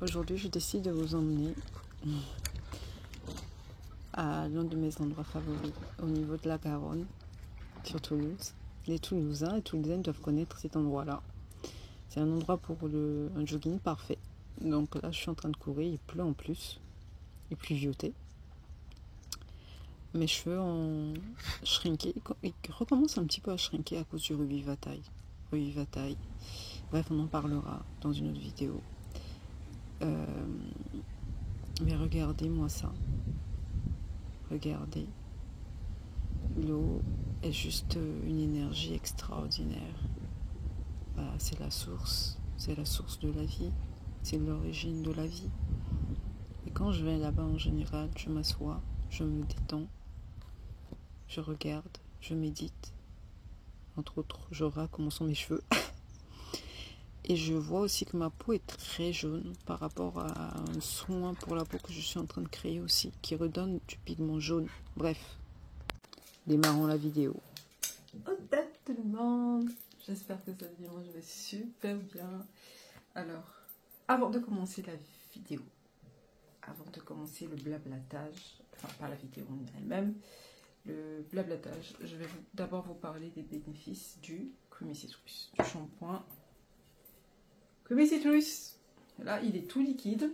Aujourd'hui, je décide de vous emmener à l'un de mes endroits favoris, au niveau de la Garonne, sur Toulouse. Les Toulousains et Toulousaines doivent connaître cet endroit-là. C'est un endroit pour un jogging parfait. Donc là, je suis en train de courir, il pleut en plus, il pluviotait. Mes cheveux ont shrinké, ils recommencent un petit peu à shrinker à cause du revivatail. Bref, on en parlera dans une autre vidéo. Mais regardez-moi ça. Regardez. L'eau est juste une énergie extraordinaire. Bah, c'est la source de la vie. C'est l'origine de la vie. Et quand je vais là-bas en général, je m'assois, je me détends, je regarde, je médite. Entre autres, je regarde comment sont mes cheveux. Et je vois aussi que ma peau est très jaune par rapport à un soin pour la peau que je suis en train de créer aussi, qui redonne du pigment jaune. Bref, démarrons la vidéo. Bonjour tout le monde, j'espère que cette vidéo, je vais super bien. Alors, avant de commencer la vidéo, avant de commencer le blablatage, enfin pas la vidéo en elle-même, le blablatage, je vais d'abord vous parler des bénéfices du Creamy Citrus, du shampoing Creamy Citrus. Là, il est tout liquide.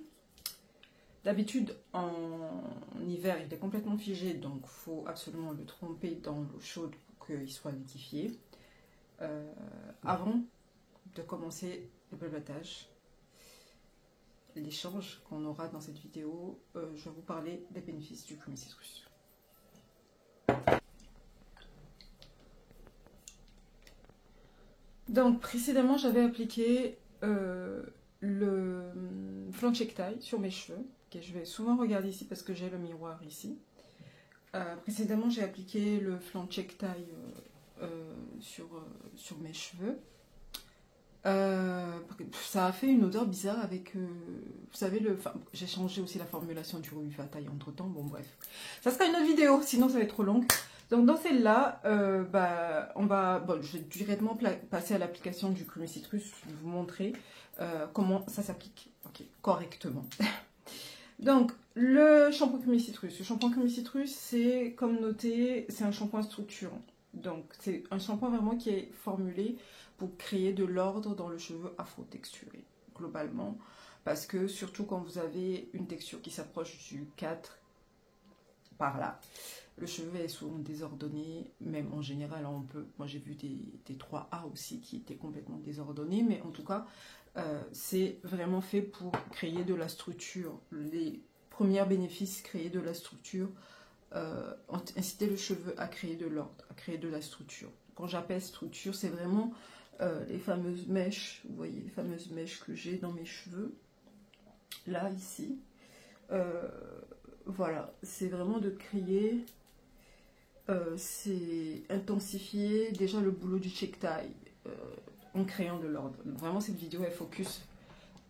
D'habitude, en hiver, il est complètement figé, donc il faut absolument le tremper dans l'eau chaude pour qu'il soit liquéfié. Avant de commencer le blablatage, l'échange qu'on aura dans cette vidéo, je vais vous parler des bénéfices du Creamy Citrus. Donc, précédemment, j'avais appliqué le flanc check taille sur mes cheveux, que je vais souvent regarder ici parce que j'ai le miroir ici. Précédemment, j'ai appliqué le flanc check taille sur mes cheveux. Ça a fait une odeur bizarre avec, vous savez, j'ai changé aussi la formulation du revivatail entre temps. Bon, bref, ça sera une autre vidéo, sinon ça va être trop long. Donc dans celle-là, je vais directement passer à l'application du Creamy Citrus. Je vais vous montrer comment ça s'applique correctement. Donc le shampoing Creamy Citrus. Le shampoing Creamy Citrus, c'est comme noté, c'est un shampoing structurant. Donc c'est un shampoing vraiment qui est formulé pour créer de l'ordre dans le cheveu afro-texturé, globalement. Parce que surtout quand vous avez une texture qui s'approche du 4 par là, le cheveu est souvent désordonné, même en général, moi j'ai vu des 3A aussi qui étaient complètement désordonnés, mais en tout cas, c'est vraiment fait pour créer de la structure. Les premiers bénéfices, créer de la structure, inciter le cheveu à créer de l'ordre, à créer de la structure. Quand j'appelle structure, c'est vraiment les fameuses mèches, vous voyez, les fameuses mèches que j'ai dans mes cheveux, là, ici. Voilà, c'est vraiment de créer... c'est intensifier déjà le boulot du check taille en créant de l'ordre. Vraiment, cette vidéo elle focus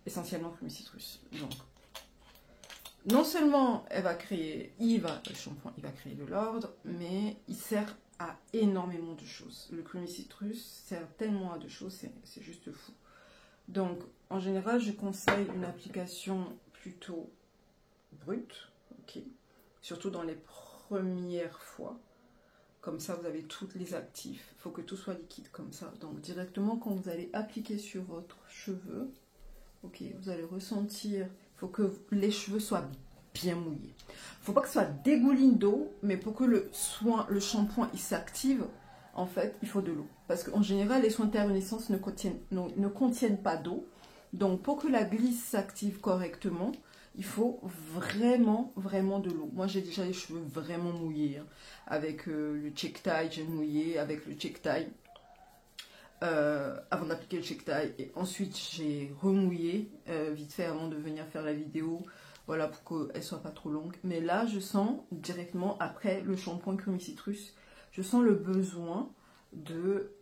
essentiellement Creamy Citrus. Donc, non seulement le shampoing, il va créer de l'ordre, mais il sert à énormément de choses. Le Creamy Citrus sert tellement à de choses, c'est juste fou. Donc, en général, je conseille une application plutôt brute, surtout dans les premières fois. Comme ça, vous avez tous les actifs. Il faut que tout soit liquide comme ça. Donc, directement, quand vous allez appliquer sur votre cheveu, vous allez ressentir, il faut que les cheveux soient bien mouillés. Il ne faut pas que ce soit dégouline d'eau, mais pour que le shampoing, il s'active, en fait, il faut de l'eau. Parce qu'en général, les soins de thermonaissance ne contiennent pas d'eau. Donc, pour que la glisse s'active correctement, il faut vraiment, vraiment de l'eau. Moi, j'ai déjà les cheveux vraiment mouillés. Avec le check taille, j'ai mouillé avec le check taille. Avant d'appliquer le check taille. Et ensuite, j'ai remouillé vite fait avant de venir faire la vidéo. Voilà, pour qu'elle ne soit pas trop longue. Mais là, je sens directement, après le shampoing Creamy Citrus, je sens le besoin de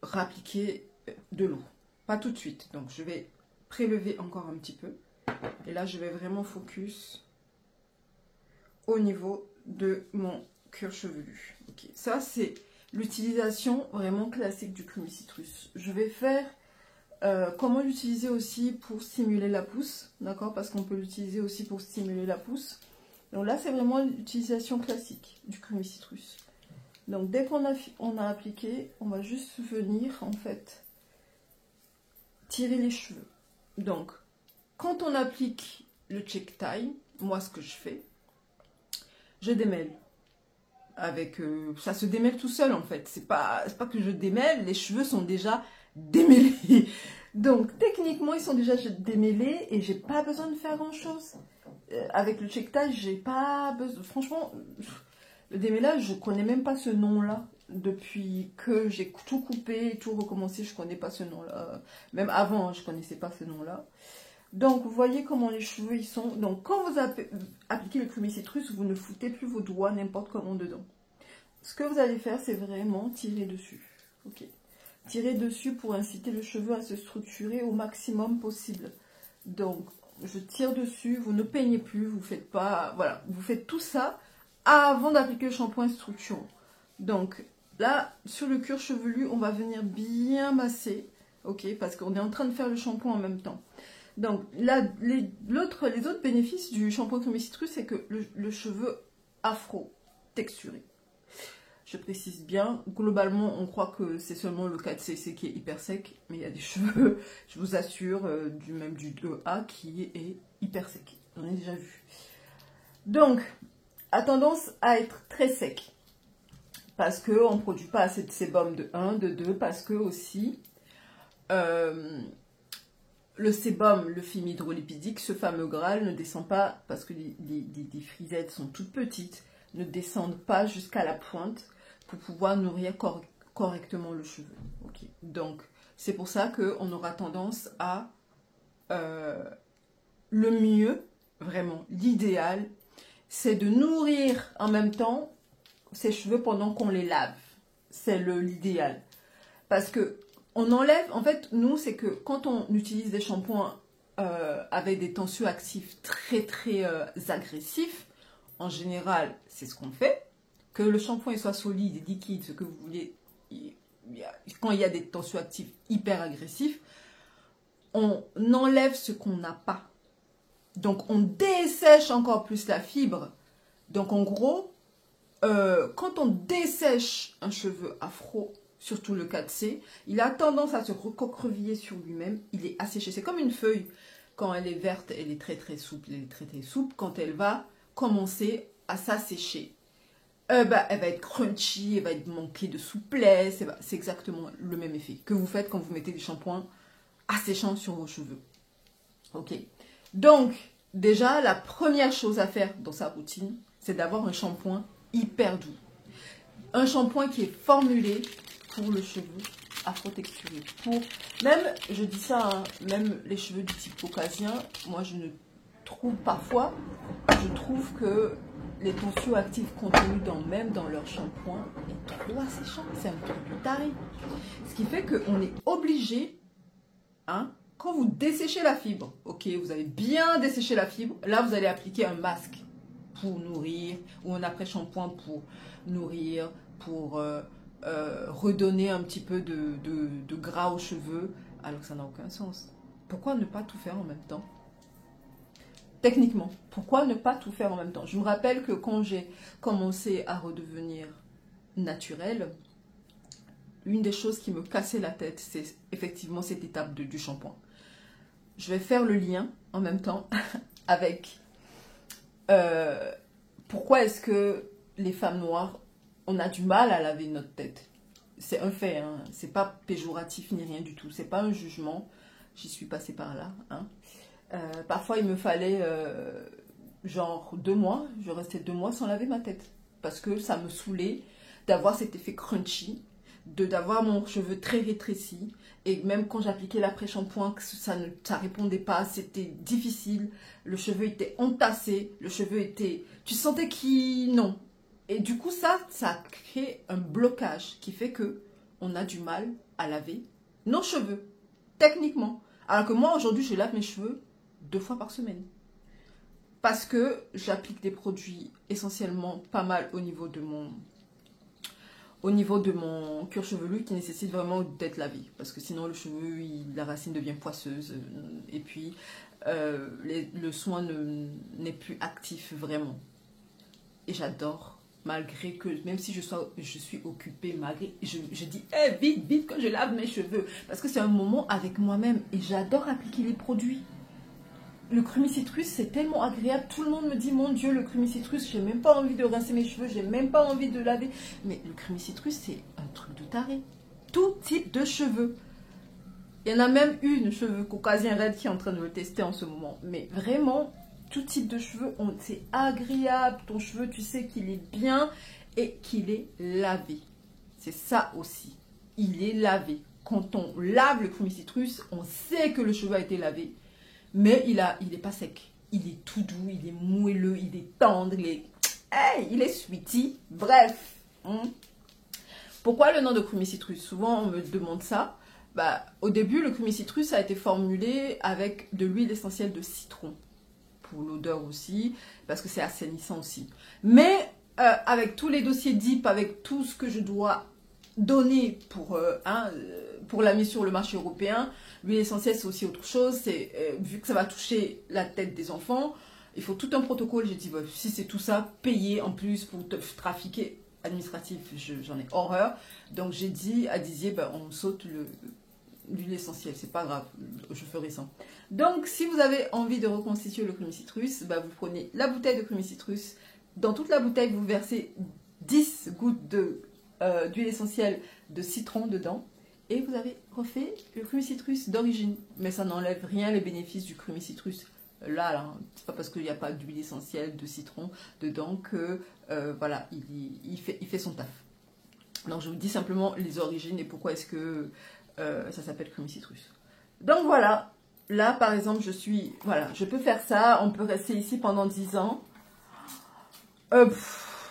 rappliquer de l'eau. Pas tout de suite. Donc, je vais prélever encore un petit peu. Et là, je vais vraiment focus au niveau de mon cuir chevelu. Ça, c'est l'utilisation vraiment classique du Creamy Citrus. Je vais faire Comment l'utiliser aussi pour stimuler la pousse, d'accord? Parce qu'on peut l'utiliser aussi pour stimuler la pousse. Donc là, c'est vraiment l'utilisation classique du crémicitrus. Donc dès qu'on a appliqué, on va juste venir en fait tirer les cheveux. Donc quand on applique le check tie, moi ce que je fais, je démêle. Ça se démêle tout seul en fait. C'est pas que je démêle, les cheveux sont déjà démêlés. Donc techniquement ils sont déjà démêlés et j'ai pas besoin de faire grand chose. Avec le check tie, j'ai pas besoin. Franchement, le démêlage, je connais même pas ce nom-là. Depuis que j'ai tout coupé et tout recommencé, je connais pas ce nom-là. Même avant, je connaissais pas ce nom-là. Donc, vous voyez comment les cheveux ils sont. Donc, quand vous appliquez le crémicitrus, vous ne foutez plus vos doigts n'importe comment dedans. Ce que vous allez faire, c'est vraiment tirer dessus. Ok. Tirer dessus pour inciter le cheveu à se structurer au maximum possible. Donc, je tire dessus, vous ne peignez plus, vous faites pas, voilà, vous faites tout ça avant d'appliquer le shampoing structurant. Donc là, sur le cuir chevelu, on va venir bien masser, ok, parce qu'on est en train de faire le shampoing en même temps. Donc là, les autres bénéfices du shampoing crémicitrus, c'est que le cheveu afro texturé. Je précise bien, globalement, on croit que c'est seulement le 4cc qui est hyper sec, mais il y a des cheveux, je vous assure, même du 2A qui est hyper sec. J'en ai déjà vu. Donc, a tendance à être très sec, parce qu'on ne produit pas assez de sébum de 1, de 2, parce que aussi, le sébum, le film hydrolipidique, ce fameux Graal, ne descend pas, parce que les frisettes sont toutes petites, ne descendent pas jusqu'à la pointe, pour pouvoir nourrir correctement le cheveu. Okay. Donc, c'est pour ça qu'on aura tendance à... le mieux, vraiment, l'idéal, c'est de nourrir en même temps ses cheveux pendant qu'on les lave. C'est l'idéal. Parce que on enlève... En fait, nous, c'est que quand on utilise des shampoings avec des tensioactifs très, très agressifs, en général, c'est ce qu'on fait. Que le shampoing soit solide et liquide, ce que vous voulez, quand il y a des tensioactifs hyper agressifs, on enlève ce qu'on n'a pas. Donc, on dessèche encore plus la fibre. Donc, en gros, quand on dessèche un cheveu afro, surtout le 4C, il a tendance à se recroqueviller sur lui-même. Il est asséché. C'est comme une feuille. Quand elle est verte, elle est très, très souple. Elle est très, très souple. Quand elle va commencer à s'assécher, elle va être crunchy, elle va être manquée de souplesse. C'est exactement le même effet que vous faites quand vous mettez des shampoings asséchants sur vos cheveux. Ok. Donc, déjà, la première chose à faire dans sa routine, c'est d'avoir un shampoing hyper doux. Un shampoing qui est formulé pour le cheveu afro-texturé. Même, je dis ça, hein, même les cheveux du type caucasien, moi je ne trouve parfois, je trouve que les tensioactifs contenus même dans leur shampoing est trop asséchant. C'est un truc de taré. Ce qui fait qu'on est obligé, hein, quand vous desséchez la fibre, ok, vous avez bien desséché la fibre, là vous allez appliquer un masque pour nourrir, ou un après-shampoing pour nourrir, pour redonner un petit peu de gras aux cheveux, alors que ça n'a aucun sens. Pourquoi ne pas tout faire en même temps? Techniquement, pourquoi ne pas tout faire en même temps? Je me rappelle que quand j'ai commencé à redevenir naturelle, une des choses qui me cassait la tête, c'est effectivement cette étape du shampoing. Je vais faire le lien en même temps avec pourquoi est-ce que les femmes noires, on a du mal à laver notre tête. C'est un fait, hein. C'est pas péjoratif ni rien du tout. C'est pas un jugement. J'y suis passée par là. Hein. Parfois, il me fallait genre 2 mois. Je restais 2 mois sans laver ma tête. Parce que ça me saoulait d'avoir cet effet crunchy, d'avoir mon cheveu très rétréci. Et même quand j'appliquais l'après-shampoing, ça répondait pas. C'était difficile. Le cheveu était entassé. Le cheveu était... Tu sentais qu'il... Non. Et du coup, ça crée un blocage qui fait que on a du mal à laver nos cheveux, techniquement. Alors que moi, aujourd'hui, je lave mes cheveux 2 fois par semaine. Parce que j'applique des produits essentiellement pas mal au niveau de au niveau de mon cuir chevelu qui nécessite vraiment d'être lavé. Parce que sinon, le cheveu, la racine devient poisseuse. Et puis, le soin n'est plus actif vraiment. Et j'adore, malgré que, même si je suis occupée, malgré, je dis, hey, vite, vite, que je lave mes cheveux. Parce que c'est un moment avec moi-même et j'adore appliquer les produits. Le Crumicitrus, c'est tellement agréable. Tout le monde me dit, mon Dieu, le Crumicitrus, j'ai même pas envie de rincer mes cheveux, j'ai même pas envie de laver. Mais le Crumicitrus, c'est un truc de taré. Tout type de cheveux. Il y en a même une cheveux caucasien raide qui est en train de le tester en ce moment. Mais vraiment, tout type de cheveux, c'est agréable. Ton cheveu, tu sais qu'il est bien et qu'il est lavé. C'est ça aussi. Il est lavé. Quand on lave le Crumicitrus, on sait que le cheveu a été lavé. Mais il est pas sec. Il est tout doux, il est moelleux, il est tendre, il est sweetie. Bref. Pourquoi le nom de Crumicitrus? Souvent, on me demande ça. Au début, le Crumicitrus a été formulé avec de l'huile essentielle de citron. Pour l'odeur aussi, parce que c'est assainissant aussi. Mais avec tous les dossiers DIP, avec tout ce que je dois donner pour la mise sur le marché européen, l'huile essentielle c'est aussi autre chose. Vu que ça va toucher la tête des enfants, il faut tout un protocole. J'ai dit, si c'est tout ça, payer en plus pour te trafiquer administratif, j'en ai horreur. Donc j'ai dit à Dizier, on saute l'huile essentielle, c'est pas grave, je ferai ça. Donc si vous avez envie de reconstituer le Crumicitrus, vous prenez la bouteille de Crumicitrus. Dans toute la bouteille, vous versez 10 gouttes d'huile essentielle de citron dedans. Et vous avez refait le Crumicitrus d'origine. Mais ça n'enlève rien les bénéfices du Crumicitrus. Là c'est pas parce qu'il n'y a pas d'huile essentielle de citron dedans que voilà, il fait son taf. Donc je vous dis simplement les origines et pourquoi est-ce que ça s'appelle Crumicitrus. Donc voilà, là par exemple je peux faire ça, on peut rester ici pendant 10 ans.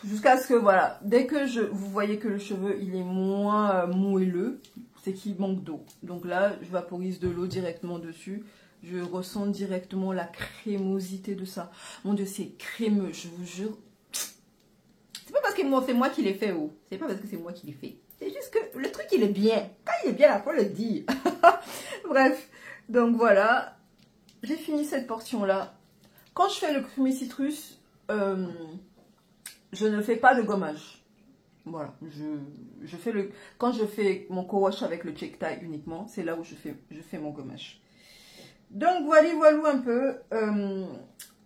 Jusqu'à ce que voilà, dès que vous voyez que le cheveu il est moins moelleux, c'est qu'il manque d'eau. Donc là, je vaporise de l'eau directement dessus. Je ressens directement la crémosité de ça. Mon Dieu, c'est crémeux, je vous jure. C'est pas parce que c'est moi qui l'ai fait, c'est pas parce que c'est moi qui l'ai fait. C'est juste que le truc, il est bien. Quand il est bien, là, faut le dire. Bref, donc voilà. J'ai fini cette portion-là. Quand je fais le Crumicitrus, je ne fais pas de gommage. Voilà, quand je fais mon co-wash avec le check tie uniquement, c'est là où je fais mon gommage. Donc voilà un peu.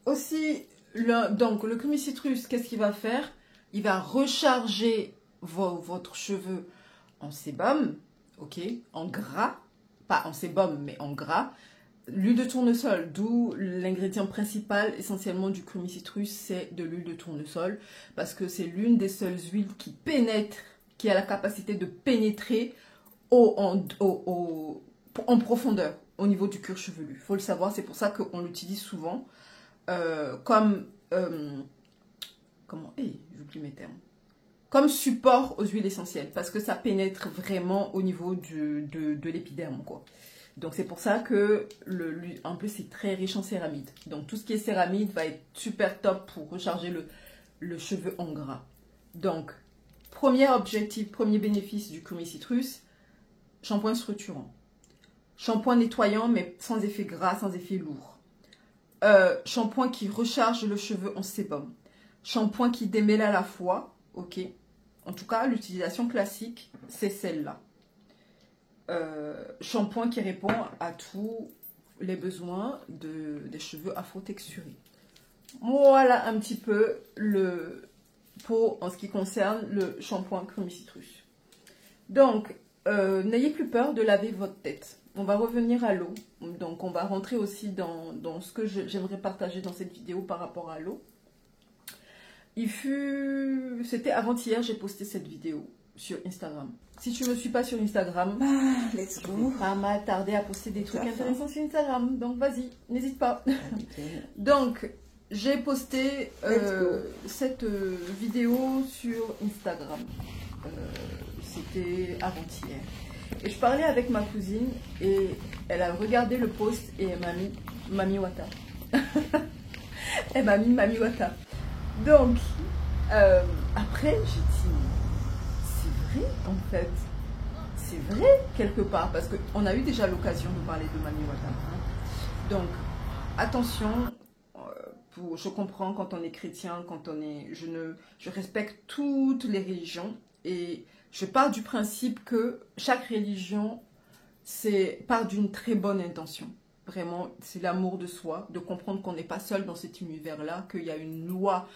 Aussi, donc le Crumicitrus, qu'est-ce qu'il va faire? Il va recharger votre cheveu en sébum, ok, en gras, pas en sébum mais en gras. L'huile de tournesol, d'où l'ingrédient principal essentiellement du Crumicitrus, c'est de l'huile de tournesol, parce que c'est l'une des seules huiles qui a la capacité de pénétrer en profondeur au niveau du cuir chevelu. Il faut le savoir, c'est pour ça qu'on l'utilise souvent comme j'oublie mes termes. Comme support aux huiles essentielles, parce que ça pénètre vraiment au niveau de l'épiderme, quoi. Donc c'est pour ça que, en plus c'est très riche en céramide. Donc tout ce qui est céramide va être super top pour recharger le cheveu en gras. Donc, premier objectif, premier bénéfice du Crumicitrus, shampoing structurant. Shampoing nettoyant mais sans effet gras, sans effet lourd. Shampoing qui recharge le cheveu en sébum. Shampoing qui démêle à la fois, ok. En tout cas, l'utilisation classique, c'est celle-là. Shampoing qui répond à tous les besoins des cheveux afro-texturés. Voilà un petit peu en ce qui concerne le shampoing Crumicitrus. Donc, n'ayez plus peur de laver votre tête. On va revenir à l'eau. Donc, on va rentrer aussi dans ce que j'aimerais partager dans cette vidéo par rapport à l'eau. C'était avant-hier, j'ai posté cette vidéo sur Instagram. Si tu ne me suis pas sur Instagram, let's go. Ça m'a tardé à poster des trucs intéressants sur Instagram. Donc vas-y, n'hésite pas. Donc, j'ai posté cette vidéo sur Instagram. C'était avant-hier. Et je parlais avec ma cousine et elle a regardé le post et elle m'a mis Mami Wata. Elle m'a mis Mami Wata. Donc, après, j'ai dit, c'est vrai, en fait. C'est vrai, quelque part, parce qu'on a eu déjà l'occasion de parler de Mami Wata. Hein. Donc, attention, je comprends quand on est chrétien, quand on est... Je respecte toutes les religions et je pars du principe que chaque religion part d'une très bonne intention. Vraiment, c'est l'amour de soi, de comprendre qu'on n'est pas seul dans cet univers-là, qu'il y a une loi,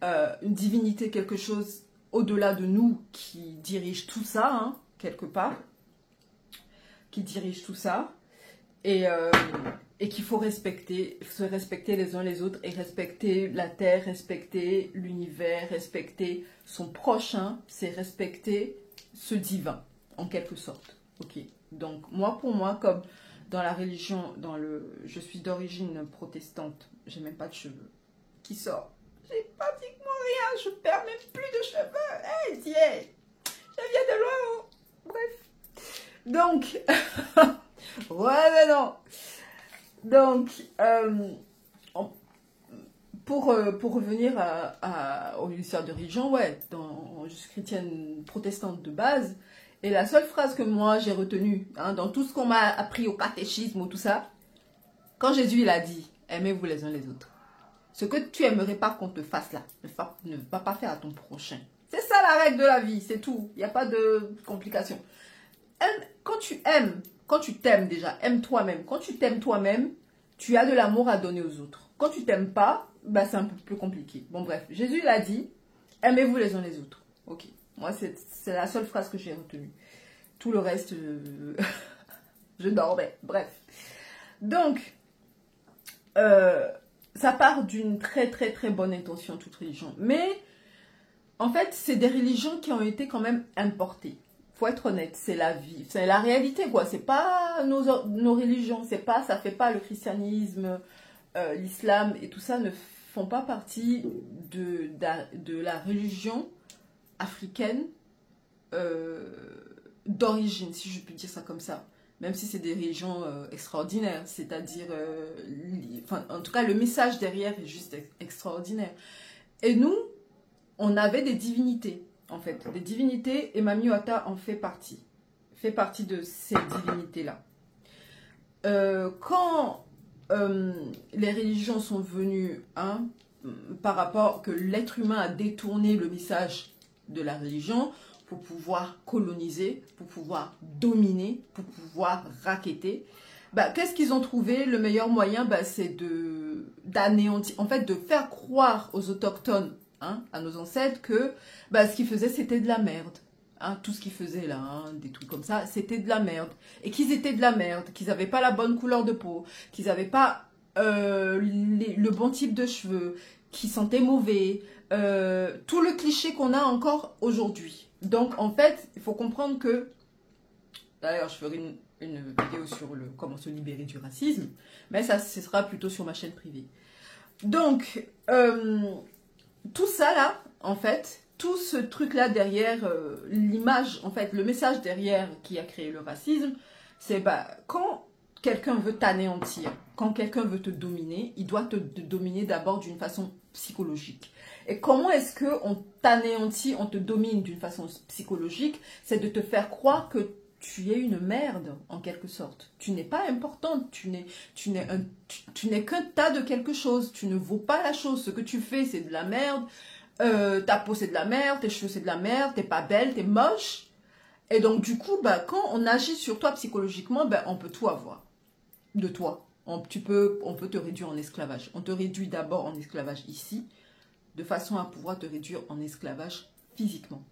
une divinité, quelque chose au-delà de nous qui dirige tout ça, hein, quelque part, qui dirige tout ça, et qu'il faut se respecter les uns les autres, et respecter la terre, respecter l'univers, respecter son prochain, c'est respecter ce divin, en quelque sorte. Ok. Donc, pour moi, comme dans la religion, je suis d'origine protestante, j'ai même pas de cheveux. Qui sort? J'ai pratiquement rien, je perds même plus de cheveux. Hey, tiens, je viens de loin. Bref. Donc, ouais, mais non. Donc, pour revenir aux histoires de religion, ouais, je suis chrétienne protestante de base. Et la seule phrase que moi j'ai retenue, hein, dans tout ce qu'on m'a appris au catéchisme ou tout ça, quand Jésus il a dit, aimez-vous les uns les autres. Ce que tu aimerais pas qu'on te fasse là, ne va pas faire à ton prochain. C'est ça la règle de la vie, c'est tout. Il n'y a pas de complications. Quand tu t'aimes déjà, aime toi-même. Quand tu t'aimes toi-même, tu as de l'amour à donner aux autres. Quand tu t'aimes pas, bah, c'est un peu plus compliqué. Bon bref, Jésus il a dit, aimez-vous les uns les autres. Ok. Moi, c'est la seule phrase que j'ai retenue. Tout le reste, je dormais. Bref. Donc, ça part d'une très, très, très bonne intention, toute religion. Mais, en fait, c'est des religions qui ont été quand même importées. Faut être honnête, c'est la vie. C'est la réalité, quoi. C'est pas nos religions. Ça fait pas le christianisme, l'islam et tout ça ne font pas partie de la religion africaine d'origine, si je puis dire ça comme ça, même si c'est des religions extraordinaires, c'est-à-dire, en tout cas, le message derrière est juste extraordinaire. Et nous, on avait des divinités, en fait, des divinités, et Mami Wata en fait partie de ces divinités-là. Quand les religions sont venues, hein, par rapport que l'être humain a détourné le message de la religion pour pouvoir coloniser, pour pouvoir dominer, pour pouvoir racketter. Bah, qu'est-ce qu'ils ont trouvé? Le meilleur moyen, bah, c'est d'anéantir, en fait, de faire croire aux autochtones, hein, à nos ancêtres, que bah, ce qu'ils faisaient, c'était de la merde. Hein, tout ce qu'ils faisaient là, hein, des trucs comme ça, c'était de la merde. Et qu'ils étaient de la merde, qu'ils n'avaient pas la bonne couleur de peau, qu'ils n'avaient pas le bon type de cheveux, qu'ils sentaient mauvais, tout le cliché qu'on a encore aujourd'hui. Donc, en fait, il faut comprendre que... D'ailleurs, je ferai une vidéo sur comment se libérer du racisme, mais ça, ce sera plutôt sur ma chaîne privée. Donc, tout ça là, en fait, tout ce truc-là derrière, l'image, en fait, le message derrière qui a créé le racisme, c'est bah, quand quelqu'un veut t'anéantir, quand quelqu'un veut te dominer, il doit te dominer d'abord d'une façon psychologique. Et comment est-ce qu'on t'anéantit, on te domine d'une façon psychologique? C'est de te faire croire que tu es une merde, en quelque sorte. Tu n'es pas importante, tu n'es qu'un tas de quelque chose, tu ne vaux pas la chose. Ce que tu fais, c'est de la merde, ta peau, c'est de la merde, tes cheveux, c'est de la merde, t'es pas belle, t'es moche. Et donc, du coup, bah, quand on agit sur toi psychologiquement, bah, on peut tout avoir de toi. On peut te réduire en esclavage. On te réduit d'abord en esclavage ici, de façon à pouvoir te réduire en esclavage physiquement.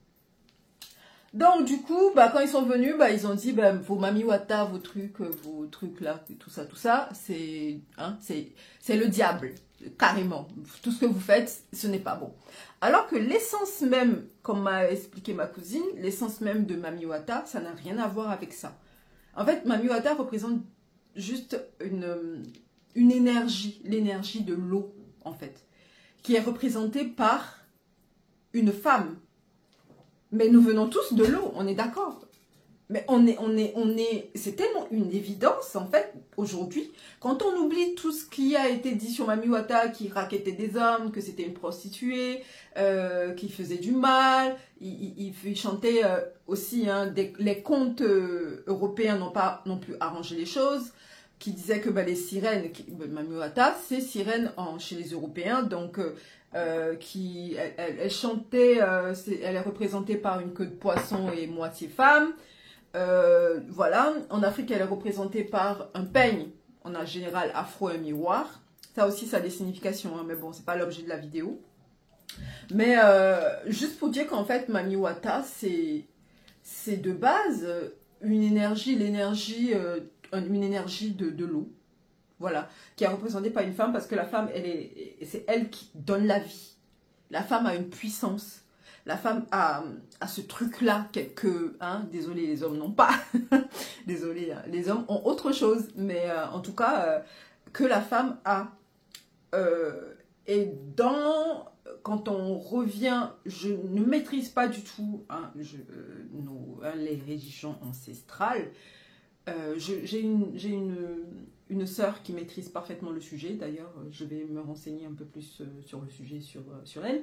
Donc, du coup, bah, quand ils sont venus, bah, ils ont dit, bah, vos Mami Wata, vos trucs là, tout ça, c'est le diable, carrément. Tout ce que vous faites, ce n'est pas bon. Alors que l'essence même, comme m'a expliqué ma cousine, l'essence même de Mami Wata, ça n'a rien à voir avec ça. En fait, Mami Wata représente juste une énergie, l'énergie de l'eau, en fait, qui est représentée par une femme. Mais nous venons tous de l'eau, on est d'accord. Mais c'est tellement une évidence, en fait, aujourd'hui, quand on oublie tout ce qui a été dit sur Mami Wata, qui rackettait des hommes, que c'était une prostituée, qui faisait du mal, il chantait aussi, hein, les contes européens n'ont pas non plus arrangé les choses, qui disait que les sirènes, Mami Wata, c'est sirène chez les Européens, donc elle chantait, elle est représentée par une queue de poisson et moitié femme. Voilà, en Afrique, elle est représentée par un peigne, en général afro et miroir. Ça aussi, ça a des significations, hein, mais bon, c'est pas l'objet de la vidéo. Mais juste pour dire qu'en fait, Mami Wata, c'est de base une énergie, une énergie de l'eau. Voilà, qui est représentée par une femme parce que la femme, c'est elle qui donne la vie. La femme a une puissance. La femme a ce truc-là désolé, les hommes n'ont pas. Désolé, hein, les hommes ont autre chose. Mais en tout cas, que la femme a. Et quand on revient, je ne maîtrise pas du tout les religions ancestrales. J'ai une sœur qui maîtrise parfaitement le sujet. D'ailleurs, je vais me renseigner un peu plus sur le sujet, sur elle.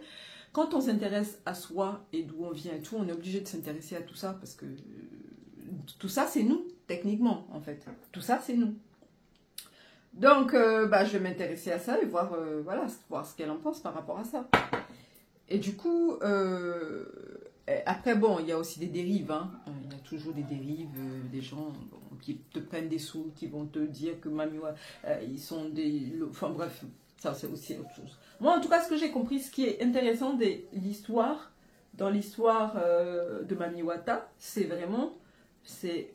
Quand on s'intéresse à soi et d'où on vient et tout, on est obligé de s'intéresser à tout ça parce que tout ça, c'est nous, techniquement, en fait. Tout ça, c'est nous. Donc, je vais m'intéresser à ça et voir ce qu'elle en pense par rapport à ça. Et du coup, après, bon, il y a aussi des dérives. Hein. Il y a toujours des dérives, des gens qui te prennent des sous, qui vont te dire que Mami Wata, ils sont des... Enfin bref, ça c'est aussi autre chose. Moi, en tout cas, ce que j'ai compris, ce qui est intéressant dans l'histoire de Mami Wata, c'est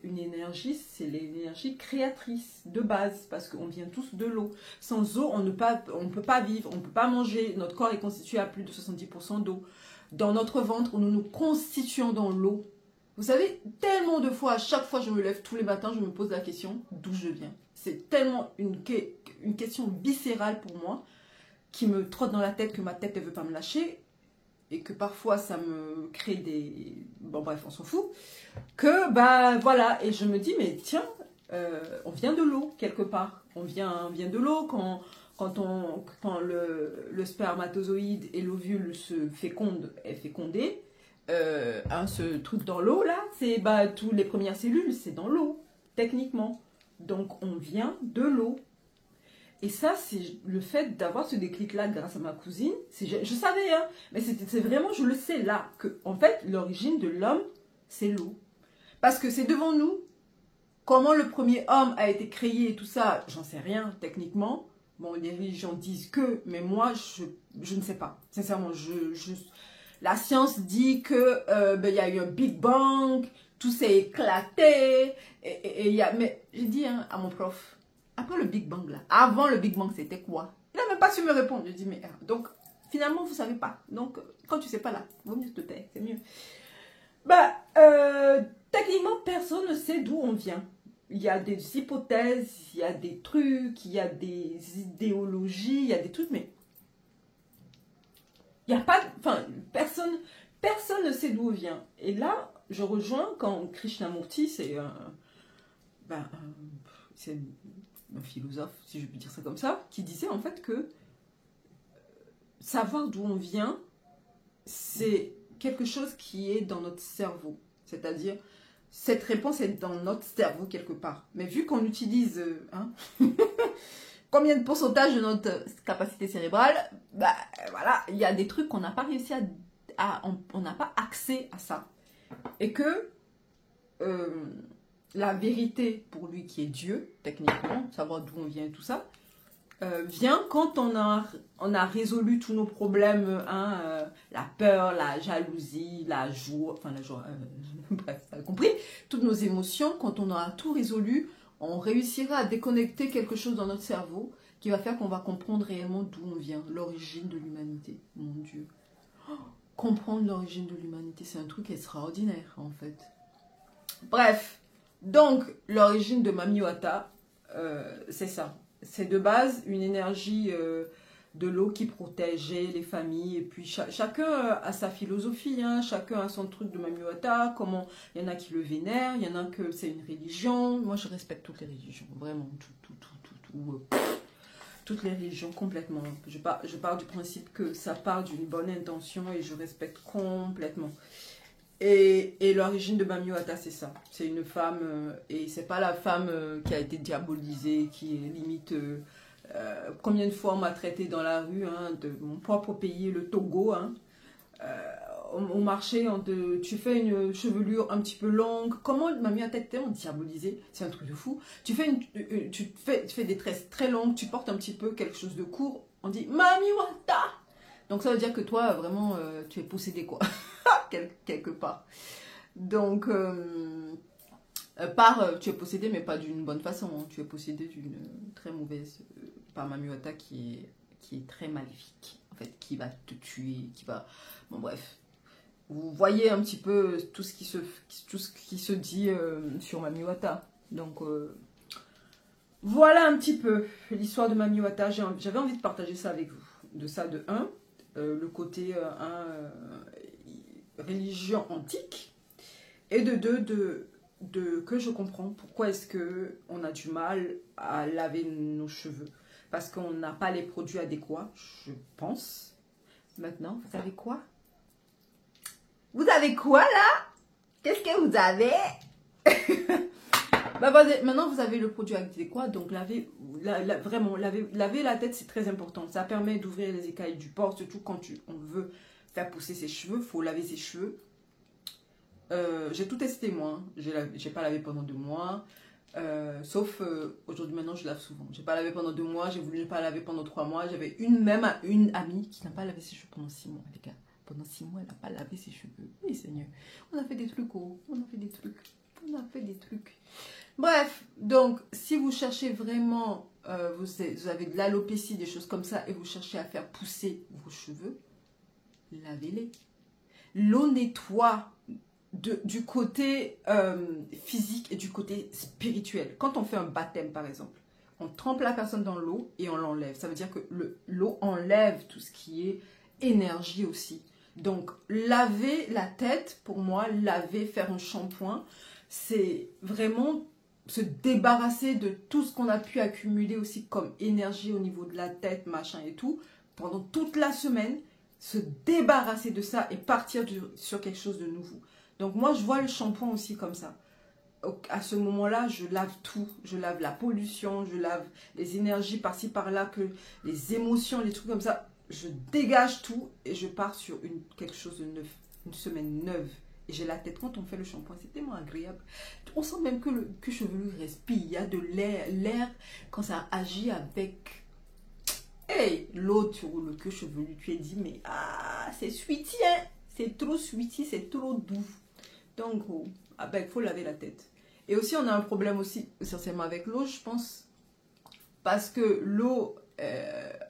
une énergie, c'est l'énergie créatrice de base, parce qu'on vient tous de l'eau. Sans eau, on ne peut pas vivre, on ne peut pas manger. Notre corps est constitué à plus de 70% d'eau. Dans notre ventre, nous nous constituons dans l'eau. Vous savez, tellement de fois, à chaque fois que je me lève tous les matins, je me pose la question d'où je viens. C'est tellement une question viscérale pour moi, qui me trotte dans la tête, que ma tête ne veut pas me lâcher, et que parfois ça me crée des... Bon bref, on s'en fout. Que, voilà, et je me dis, mais tiens, on vient de l'eau, quelque part. On vient de l'eau quand le spermatozoïde et l'ovule est fécondé, ce truc dans l'eau là, c'est toutes les premières cellules, c'est dans l'eau, techniquement. Donc on vient de l'eau. Et ça, c'est le fait d'avoir ce déclic-là grâce à ma cousine. Je savais, hein, mais c'est vraiment, je le sais là, que en fait, l'origine de l'homme, c'est l'eau. Parce que c'est devant nous. Comment le premier homme a été créé et tout ça, j'en sais rien, techniquement. Bon, les religions disent que, mais moi, je ne sais pas. Sincèrement, la science dit que y a eu un Big Bang, tout s'est éclaté, mais j'ai dit à mon prof, après le Big Bang là, avant le Big Bang, c'était quoi? Il n'a même pas su me répondre. Je dis, mais donc, finalement, vous ne savez pas. Donc, quand tu ne sais pas là, vaut mieux te taire, c'est mieux. Techniquement, personne ne sait d'où on vient. Il y a des hypothèses, il y a des trucs, il y a des idéologies, il y a des trucs, mais il n'y a pas... Enfin, personne ne sait d'où on vient. Et là, je rejoins quand Krishnamurti, c'est un philosophe, si je puis dire ça comme ça, qui disait en fait que savoir d'où on vient, c'est quelque chose qui est dans notre cerveau. C'est-à-dire, cette réponse est dans notre cerveau quelque part. Mais vu qu'on utilise combien de pourcentage de notre capacité cérébrale, voilà, il y a des trucs qu'on n'a pas réussi on n'a pas accès à ça. Et que la vérité pour lui qui est Dieu, techniquement, savoir d'où on vient et tout ça, vient quand on a résolu tous nos problèmes, la peur, la jalousie, la joie, bref, vous avez compris, toutes nos émotions, quand on aura tout résolu, on réussira à déconnecter quelque chose dans notre cerveau qui va faire qu'on va comprendre réellement d'où on vient, l'origine de l'humanité, mon Dieu. Comprendre l'origine de l'humanité, c'est un truc extraordinaire en fait. Bref, donc l'origine de Mami Wata, c'est ça. C'est de base une énergie de l'eau qui protégeait les familles. Et puis chacun a sa philosophie, hein, chacun a son truc de Mamiwata. Comment il y en a qui le vénèrent, il y en a que c'est une religion. Moi, je respecte toutes les religions, vraiment, toutes les religions complètement. Je pars du principe que ça part d'une bonne intention et je respecte complètement. Et l'origine de Mamiwata, c'est ça. C'est une femme, et c'est pas la femme qui a été diabolisée, qui est limite... combien de fois on m'a traité dans la rue, hein, de mon propre pays, le Togo, hein, au marché, tu fais une chevelure un petit peu longue. Comment Mamiwata est tellement diabolisée, c'est un truc de fou. Tu fais des tresses très longues, tu portes un petit peu quelque chose de court, on dit Mamiwata. Donc ça veut dire que toi, vraiment, tu es possédé, quoi. quelque part. Donc, tu es possédé, mais pas d'une bonne façon. Hein. Tu es possédé d'une très mauvaise... par Mamiwata qui est très maléfique. En fait, qui va te tuer, qui va... Bon, bref. Vous voyez un petit peu tout ce qui se dit sur Mamiwata. Donc, voilà un petit peu l'histoire de Mamiwata. J'avais envie de partager ça avec vous. De ça, de 1, le côté religion antique. Et de 2, que je comprends pourquoi est-ce qu'on a du mal à laver nos cheveux. Parce qu'on n'a pas les produits adéquats, je pense. Maintenant, vous avez quoi? Vous avez quoi là? Qu'est-ce que vous avez? Maintenant, vous avez le produit adéquat, donc vraiment, laver la tête, c'est très important. Ça permet d'ouvrir les écailles du port, surtout quand on veut faire pousser ses cheveux, il faut laver ses cheveux. J'ai tout testé, moi. J'ai pas lavé pendant 2 mois. Sauf aujourd'hui, maintenant, je lave souvent. J'ai pas lavé pendant 2 mois. J'ai voulu pas laver pendant 3 mois. J'avais une amie qui n'a pas lavé ses cheveux pendant 6 mois, les gars. Pendant 6 mois, elle n'a pas lavé ses cheveux. Oui, Seigneur. On a fait des trucs, oh. On a fait des trucs. Bref, donc, si vous cherchez vraiment, vous avez de l'alopécie, des choses comme ça, et vous cherchez à faire pousser vos cheveux, lavez-les. L'eau nettoie du côté physique et du côté spirituel. Quand on fait un baptême, par exemple, on trempe la personne dans l'eau et on l'enlève. Ça veut dire que l'eau enlève tout ce qui est énergie aussi. Donc, laver la tête, pour moi, faire un shampoing, c'est vraiment se débarrasser de tout ce qu'on a pu accumuler aussi comme énergie au niveau de la tête, machin et tout, pendant toute la semaine, se débarrasser de ça et partir sur quelque chose de nouveau. Donc moi, je vois le shampoing aussi comme ça. À ce moment-là, je lave tout. Je lave la pollution, je lave les énergies par-ci, par-là, les émotions, les trucs comme ça. Je dégage tout et je pars sur quelque chose de neuf, une semaine neuve. Et j'ai la tête, quand on fait le shampoing, c'est tellement agréable. On sent même que le cuir chevelu respire. Il y a de l'air quand ça agit avec... Hey, l'eau sur le cuir chevelu, tu es dit, mais c'est sweetie, hein? C'est trop sweetie, c'est trop doux. Donc, il faut laver la tête. Et aussi, on a un problème aussi, essentiellement avec l'eau, je pense. Parce que l'eau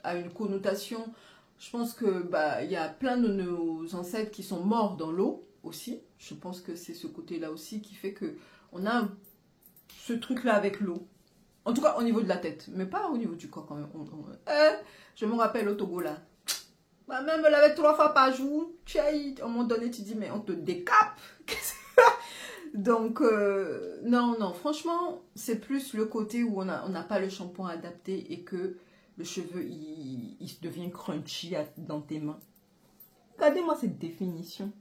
a une connotation... Je pense que y a plein de nos ancêtres qui sont morts dans l'eau aussi. Je pense que c'est ce côté-là aussi qui fait que on a ce truc-là avec l'eau. En tout cas, au niveau de la tête. Mais pas au niveau du corps quand même. Je me rappelle au Togo là. Ma mère me lavait 3 fois par jour. À un moment donné, tu dis, mais on te décape. Donc, non, franchement, c'est plus le côté où on n'a pas le shampoing adapté et que le cheveu, il devient crunchy dans tes mains. Regardez-moi cette définition.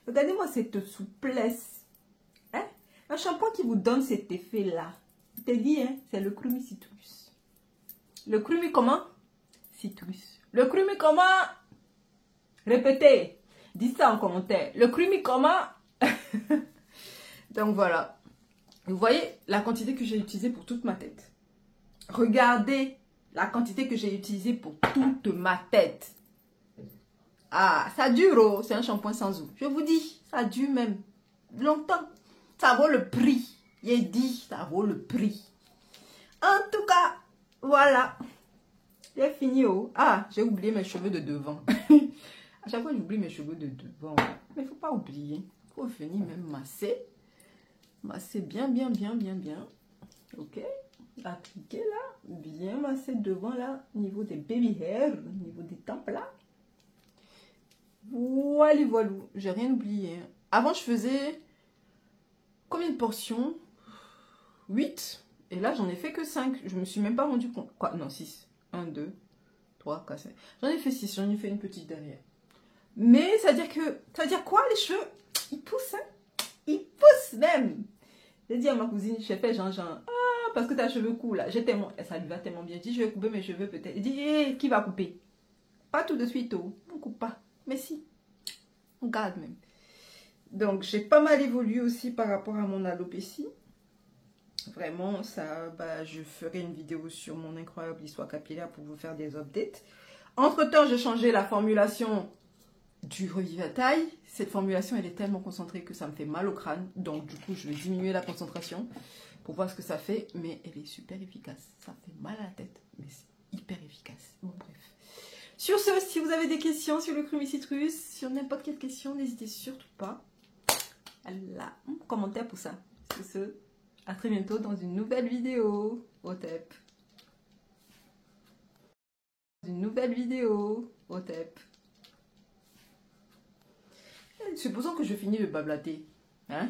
Regardez-moi cette souplesse. Un shampoing qui vous donne cet effet-là. Je te dis, c'est le Krumi Citrus. Le Krumi comment? Citrus. Le Krumi comment? Répétez. Dites ça en commentaire. Le Krumi comment? Donc voilà. Vous voyez la quantité que j'ai utilisée pour toute ma tête. Regardez la quantité que j'ai utilisée pour toute ma tête. Ça dure, oh. C'est un shampoing sans eau. Je vous dis, ça dure même longtemps. Ça vaut le prix. J'ai dit, ça vaut le prix. En tout cas, voilà. J'ai fini, oh. J'ai oublié mes cheveux de devant. À chaque fois, j'oublie mes cheveux de devant. Mais il ne faut pas oublier. Il faut venir même masser. Masser bien. Ok. appliquer là, bien masser devant là, au niveau des baby hair, au niveau des tempes là. Voilà, voilà, j'ai rien oublié. Avant, je faisais combien de portions? 8. Et là, j'en ai fait que 5. Je me suis même pas rendu compte. Quoi? Non, 6. 1, 2, 3, 4, 5. J'en ai fait 6. J'en ai fait une petite derrière. Mais ça veut dire que... Ça veut dire quoi, les cheveux? Ils poussent, hein? Ils poussent même. J'ai dit à ma cousine, j'ai fait genre... Ah, parce que t'as les cheveux courts, là. Ça lui va tellement bien. Je dis, je vais couper mes cheveux peut-être. Elle dit, hé, qui va couper? Pas tout de suite, oh. On coupe pas. Mais si. On garde même. Donc, j'ai pas mal évolué aussi par rapport à mon alopécie. Vraiment, ça, je ferai une vidéo sur mon incroyable histoire capillaire pour vous faire des updates. Entre-temps, j'ai changé la formulation du Revivataille. Cette formulation, elle est tellement concentrée que ça me fait mal au crâne. Donc, du coup, je vais diminuer la concentration pour voir ce que ça fait. Mais elle est super efficace. Ça fait mal à la tête, mais c'est hyper efficace. Bon, bref. Sur ce, si vous avez des questions sur le Crumicitrus, sur n'importe quelle question, n'hésitez surtout pas à la commentaire pour ça. Sur ce, à très bientôt dans une nouvelle vidéo. Au TEP. Une nouvelle vidéo. Au TEP. Supposons que je finis de blablater. Hein?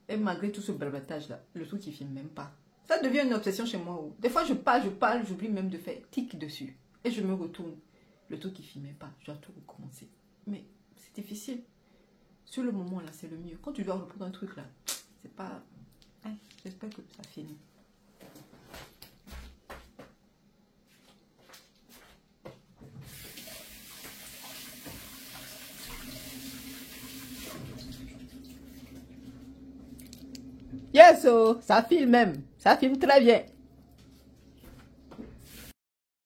Et malgré tout ce blablatage-là, le truc qui filme même pas. Ça devient une obsession chez moi. Des fois, je parle, j'oublie même de faire tic dessus. Et je me retourne. Le truc qui filmait pas, je dois tout recommencer. Mais c'est difficile. Sur le moment, là, c'est le mieux. Quand tu dois reprendre un truc, là, c'est pas... Hein, j'espère que ça filme. Yes, oh, ça filme même. Ça filme très bien.